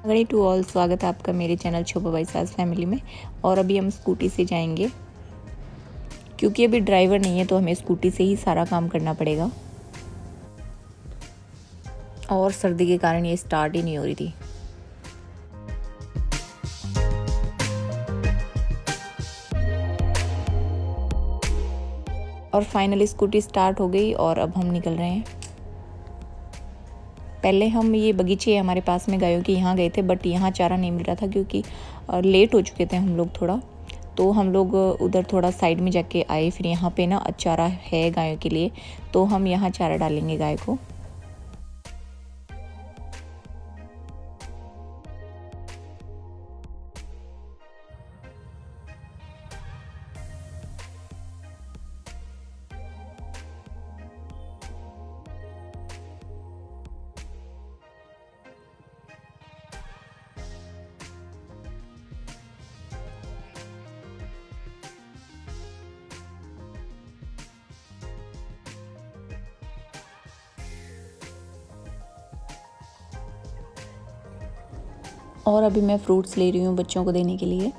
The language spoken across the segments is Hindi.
अगड़ी टू ऑल, स्वागत है आपका मेरे चैनल छोपा बाई सास फैमिली में। और अभी हम स्कूटी से जाएंगे क्योंकि अभी ड्राइवर नहीं है तो हमें स्कूटी से ही सारा काम करना पड़ेगा। और सर्दी के कारण ये स्टार्ट ही नहीं हो रही थी। और फाइनली स्कूटी स्टार्ट हो गई और अब हम निकल रहे हैं। पहले हम ये बगीचे हमारे पास में गायों के यहाँ गए थे, बट यहाँ चारा नहीं मिल रहा था क्योंकि लेट हो चुके थे हम लोग थोड़ा। तो हम लोग उधर थोड़ा साइड में जाके आए। फिर यहाँ पे ना चारा है गायों के लिए, तो हम यहाँ चारा डालेंगे गाय को। और अभी मैं फ्रूट्स ले रही हूँ बच्चों को देने के लिए।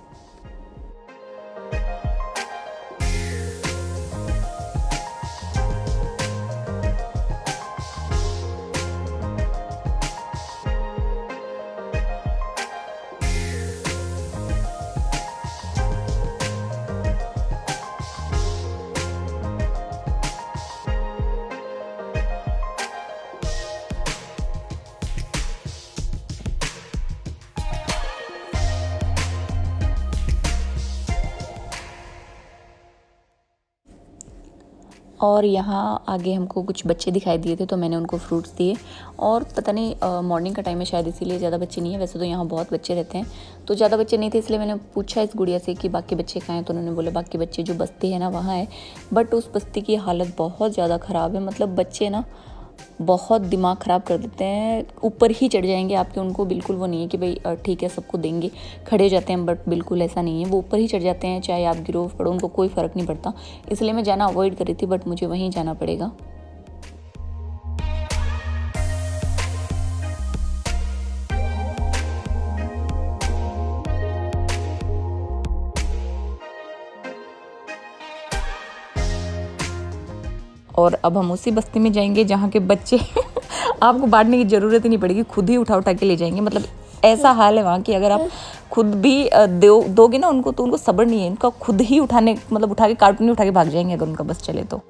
और यहाँ आगे हमको कुछ बच्चे दिखाई दिए थे तो मैंने उनको फ्रूट्स दिए। और पता नहीं मॉर्निंग का टाइम है शायद, इसीलिए ज़्यादा बच्चे नहीं है। वैसे तो यहाँ बहुत बच्चे रहते हैं, तो ज़्यादा बच्चे नहीं थे, इसलिए मैंने पूछा इस गुड़िया से कि बाकी बच्चे कहाँ हैं। तो उन्होंने बोला बाकी बच्चे जो बस्ती है ना वहाँ है। बट उस बस्ती की हालत बहुत ज़्यादा ख़राब है। मतलब बच्चे ना बहुत दिमाग ख़राब कर देते हैं, ऊपर ही चढ़ जाएंगे आपके। उनको बिल्कुल वो नहीं है कि भाई ठीक है सबको देंगे, खड़े हो जाते हैं। बट बिल्कुल ऐसा नहीं है, वो ऊपर ही चढ़ जाते हैं, चाहे आप गिरो पड़ो उनको कोई फ़र्क नहीं पड़ता। इसलिए मैं जाना अवॉइड कर रही थी, बट मुझे वहीं जाना पड़ेगा। और अब हम उसी बस्ती में जाएंगे जहाँ के बच्चे आपको बांटने की ज़रूरत ही नहीं पड़ेगी, खुद ही उठा उठा के ले जाएंगे। मतलब ऐसा हाल है वहाँ कि अगर आप खुद भी दोगे ना उनको, तो उनको सब्र नहीं है, उनका खुद ही उठाने मतलब उठा के कार्टून उठा के भाग जाएंगे अगर उनका बस चले तो।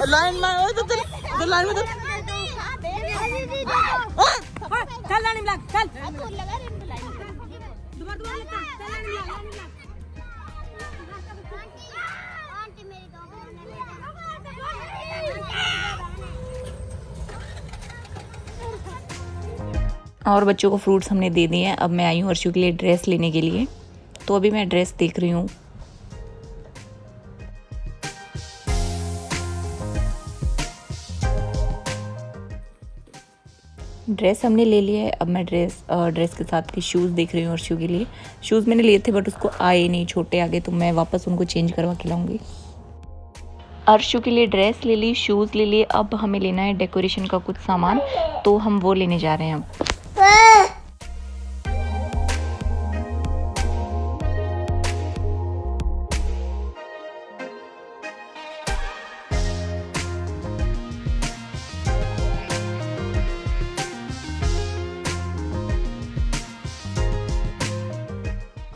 लाइन में तो लाइन में तो चल लाइन में लग चल और बच्चों को फ्रूट्स हमने दे दिए हैं। अब मैं आई हूँ अर्शु के लिए ड्रेस लेने के लिए, तो अभी मैं ड्रेस देख रही हूँ। ड्रेस हमने ले लिया है। अब मैं ड्रेस के साथ के शूज़ देख रही हूँ अर्शु के लिए। शूज़ मैंने लिए थे बट उसको आए नहीं, छोटे आ गए, तो मैं वापस उनको चेंज करवा के लाऊंगी। अर्शु के लिए ड्रेस ले ली, शूज़ ले लिए। अब हमें लेना है डेकोरेशन का कुछ सामान, तो हम वो लेने जा रहे हैं अब।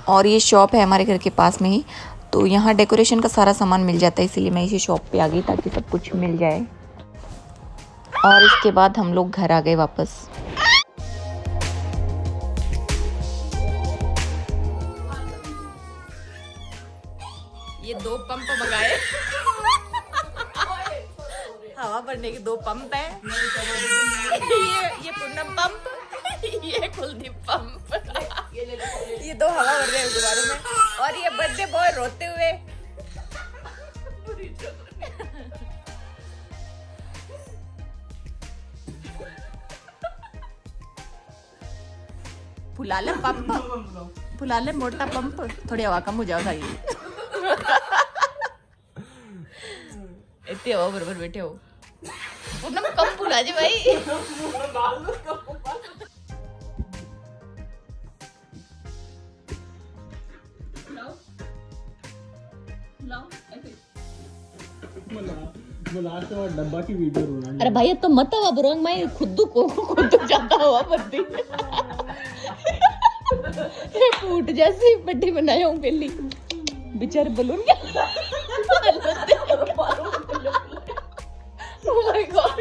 और ये शॉप है हमारे घर के पास में ही, तो यहाँ डेकोरेशन का सारा सामान मिल जाता है, इसीलिए मैं इसी शॉप पे आ गई ताकि सब कुछ मिल जाए। और इसके बाद हम लोग घर आ गए वापस। ये 2 पंप मंगाए हवा भरने के 2 पंप है। ये पूनम पंप, ये कुलदीप पंप। ये दो हवा भर रहे हैं गुब्बारों में और ये बर्थडे बॉय रोते हुए। फुला ले पंप, फुला ले मोटा पंप, थोड़ी हवा कम हो जाओ सारी। इतने हवा बराबर बैठे हो, पूनम कम फुला जी भाई। डब्बा की वीडियो रोना। अरे भाई तो मत हवा बुरोंग मैं खुद को खुद ज्यादा हवा भरती फूट जैसी पट्टी बनाया हूँ पहली बेचारे बलून क्या। Oh my God.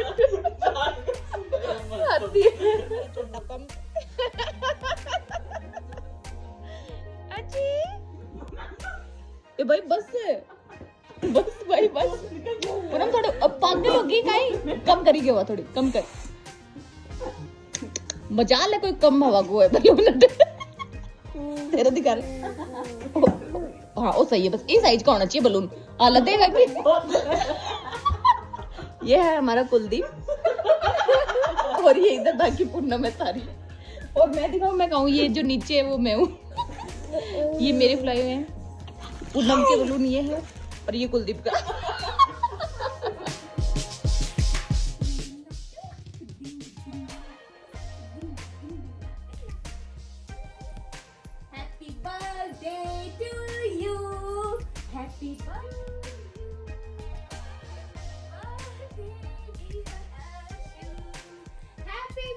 ए भाई बस भाई बस पूनम थोड़े पागल होगी काई कम करी हुआ थोड़ी कम कर मजा ले कोई कम हवा को है बलून तेरा दिखा रहे। हाँ वो सही है बस इस साइज का होना चाहिए बलून हालत देगा कि ये है हमारा कुलदीप और ये इधर बाकी पूनम है सारी और मैं दिखाऊं मैं कहूँ ये जो नीचे है वो मैं हूँ। ये मेरे फ्लाई हुए हैं पूनम के बलून ये है और ये कुलदीप का। Happy birthday to you. Happy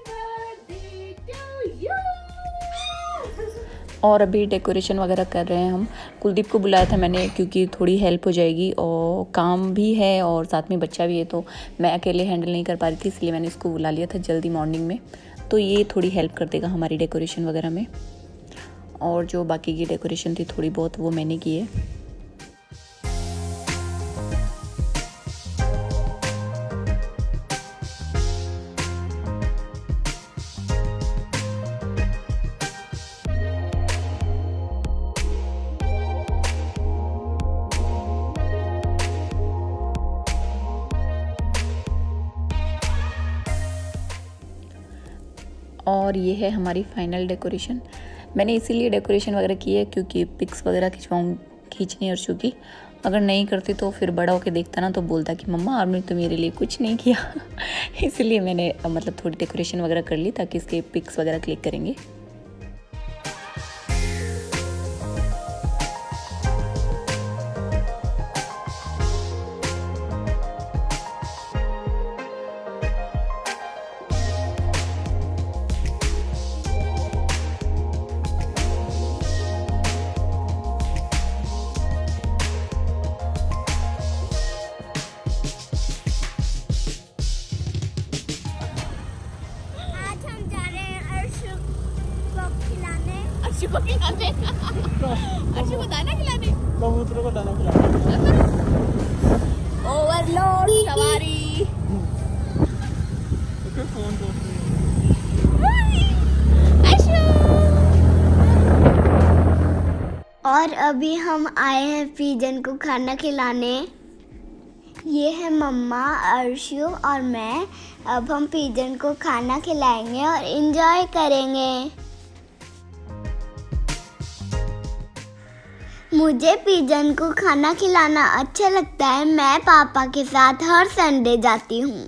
birthday to you. और अभी डेकोरेशन वगैरह कर रहे हैं हम। कुलदीप को बुलाया था मैंने क्योंकि थोड़ी हेल्प हो जाएगी और काम भी है और साथ में बच्चा भी है तो मैं अकेले हैंडल नहीं कर पा रही थी इसलिए मैंने इसको बुला लिया था जल्दी मॉर्निंग में। तो ये थोड़ी हेल्प कर देगा हमारी डेकोरेशन वगैरह में और जो बाकी की डेकोरेशन थी थोड़ी बहुत वो मैंने की है। और ये है हमारी फाइनल डेकोरेशन। मैंने इसीलिए डेकोरेशन वगैरह की है क्योंकि पिक्स वगैरह खींचनी है अर्शु की। अगर नहीं करती तो फिर बड़ा होके देखता ना तो बोलता कि मम्मा आपने तो मेरे लिए कुछ नहीं किया इसलिए मैंने मतलब थोड़ी डेकोरेशन वगैरह कर ली ताकि इसके पिक्स वगैरह क्लिक करेंगे। अर्शु को दाना खिलाने कबूतरों को दाना खिलाना। ओवरलोड सवारी। फोन और अभी हम आए हैं पिजन को खाना खिलाने। ये है मम्मा, अर्शु और मैं। अब हम पिजन को खाना खिलाएंगे और एंजॉय करेंगे। मुझे पिजन को खाना खिलाना अच्छा लगता है। मैं पापा के साथ हर संडे जाती हूँ।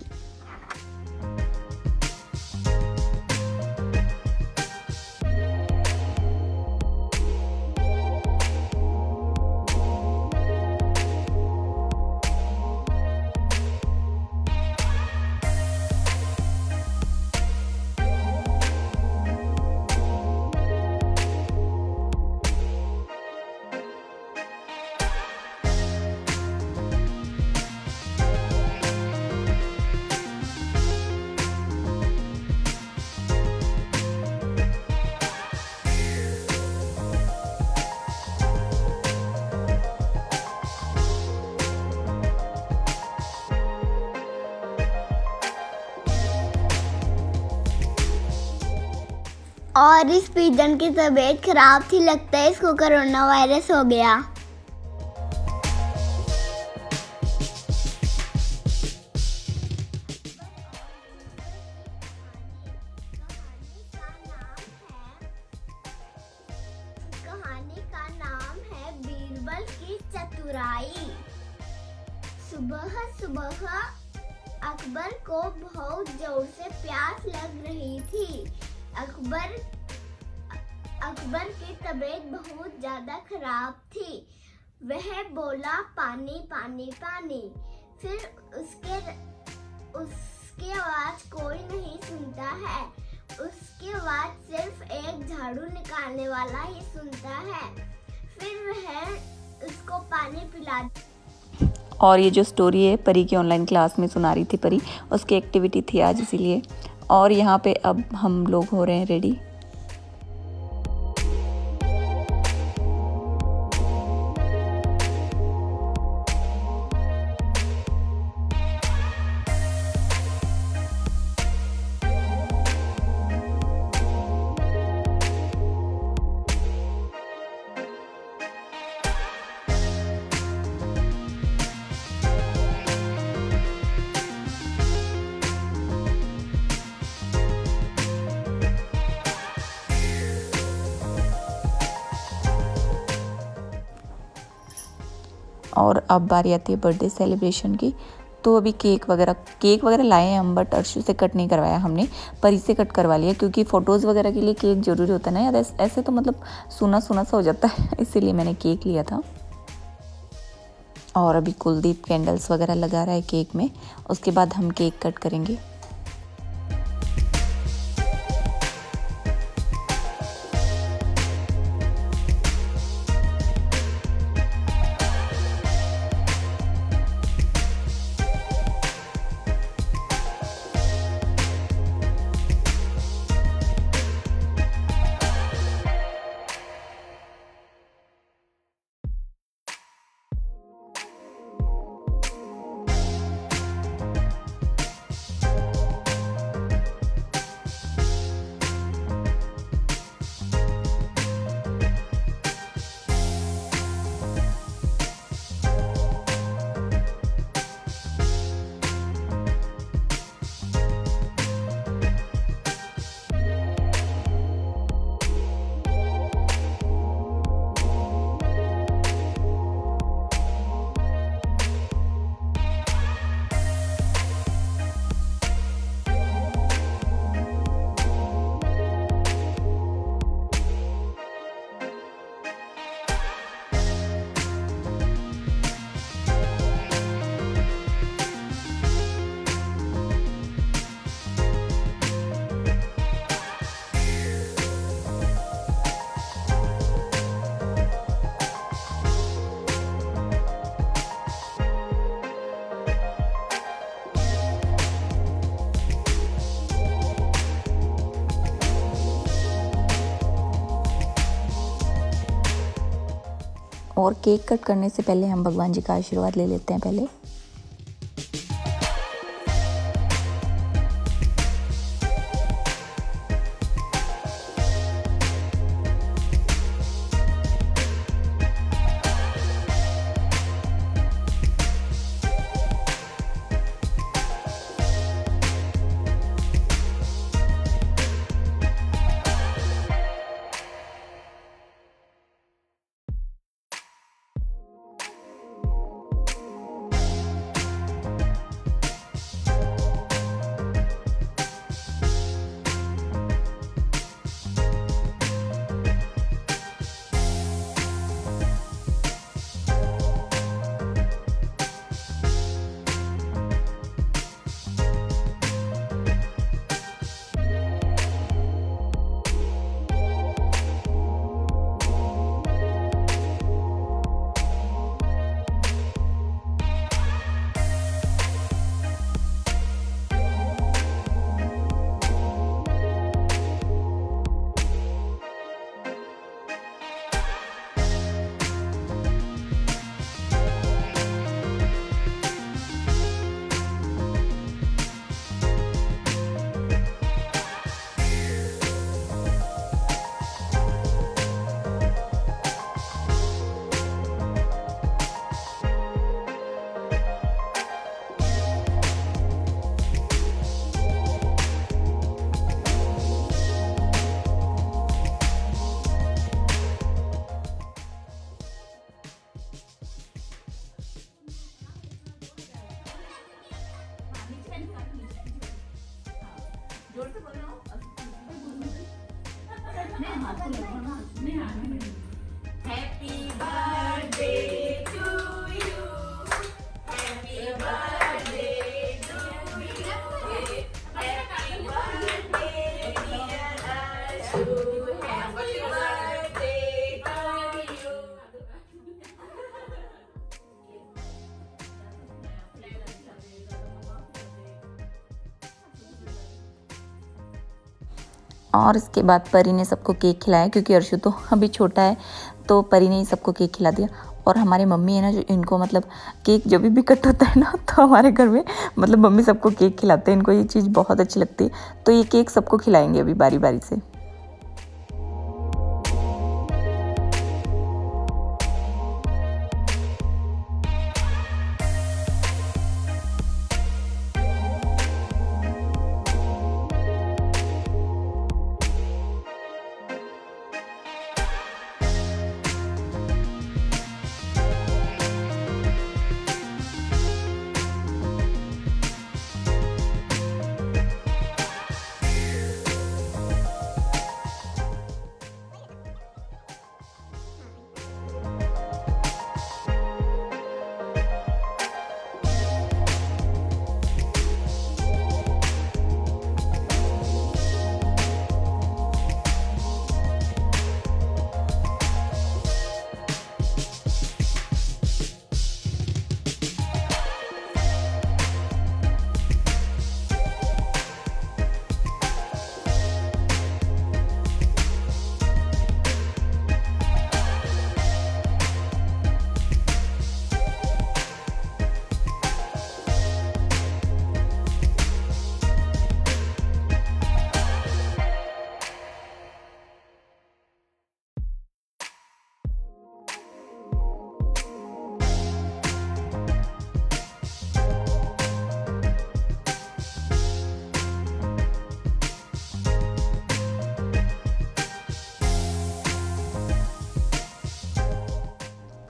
और इस पिजन की तबीयत खराब थी, लगता है इसको कोरोना वायरस हो गया। कहानी का नाम है बीरबल की चतुराई। सुबह सुबह अकबर को बहुत जोर से प्यास लग रही थी। अकबर की तबीयत बहुत ज्यादा खराब थी। वह बोला पानी पानी पानी। फिर उसकी आवाज कोई नहीं सुनता है। उसकी आवाज सिर्फ एक झाड़ू निकालने वाला ही सुनता है। फिर वह उसको पानी पिला। और ये जो स्टोरी है परी की ऑनलाइन क्लास में सुना रही थी परी, उसकी एक्टिविटी थी आज इसीलिए। और यहाँ पे अब हम लोग हो रहे हैं रेडी। और अब बारी आती है बर्थडे सेलिब्रेशन की। तो अभी केक वगैरह लाए हैं हम, बट अर्शु से कट नहीं करवाया हमने, परी से कट करवा लिया, क्योंकि फ़ोटोज़ वगैरह के लिए केक ज़रूरी होता है ना यार। ऐसे तो मतलब सूना सा हो जाता है, इसीलिए मैंने केक लिया था। और अभी कुलदीप कैंडल्स वगैरह लगा रहा है केक में, उसके बाद हम केक कट करेंगे। और केक कट करने से पहले हम भगवान जी का आशीर्वाद ले लेते हैं पहले। और इसके बाद परी ने सबको केक खिलाया, क्योंकि अर्शु तो अभी छोटा है, तो परी ने ही सबको केक खिला दिया। और हमारे मम्मी है ना, जो इनको मतलब केक जब भी कट होता है ना, तो हमारे घर में मतलब मम्मी सबको केक खिलाते हैं। इनको ये चीज़ बहुत अच्छी लगती है, तो ये केक सबको खिलाएंगे अभी बारी बारी से।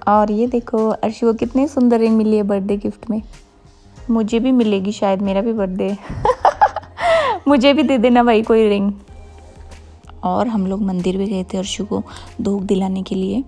और ये देखो अर्शु को कितनी सुंदर रिंग मिली है बर्थडे गिफ्ट में। मुझे भी मिलेगी शायद, मेरा भी बर्थडे है। मुझे भी दे देना भाई कोई रिंग। और हम लोग मंदिर भी गए थे अर्शु को धूप दिलाने के लिए।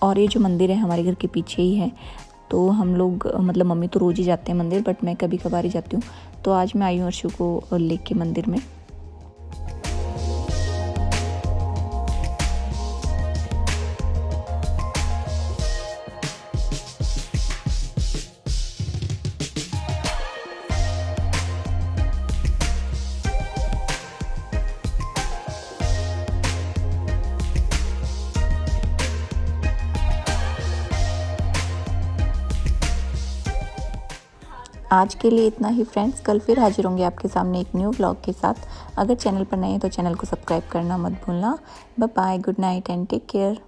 और ये जो मंदिर है हमारे घर के पीछे ही है, तो हम लोग मतलब मम्मी तो रोज़ ही जाते हैं मंदिर, बट मैं कभी कभार ही जाती हूँ। तो आज मैं आई हूँ अर्शु को लेके मंदिर में। आज के लिए इतना ही फ्रेंड्स, कल फिर हाजिर होंगे आपके सामने एक न्यू व्लॉग के साथ। अगर चैनल पर नए हैं तो चैनल को सब्सक्राइब करना मत भूलना। Bye bye, good night and take care.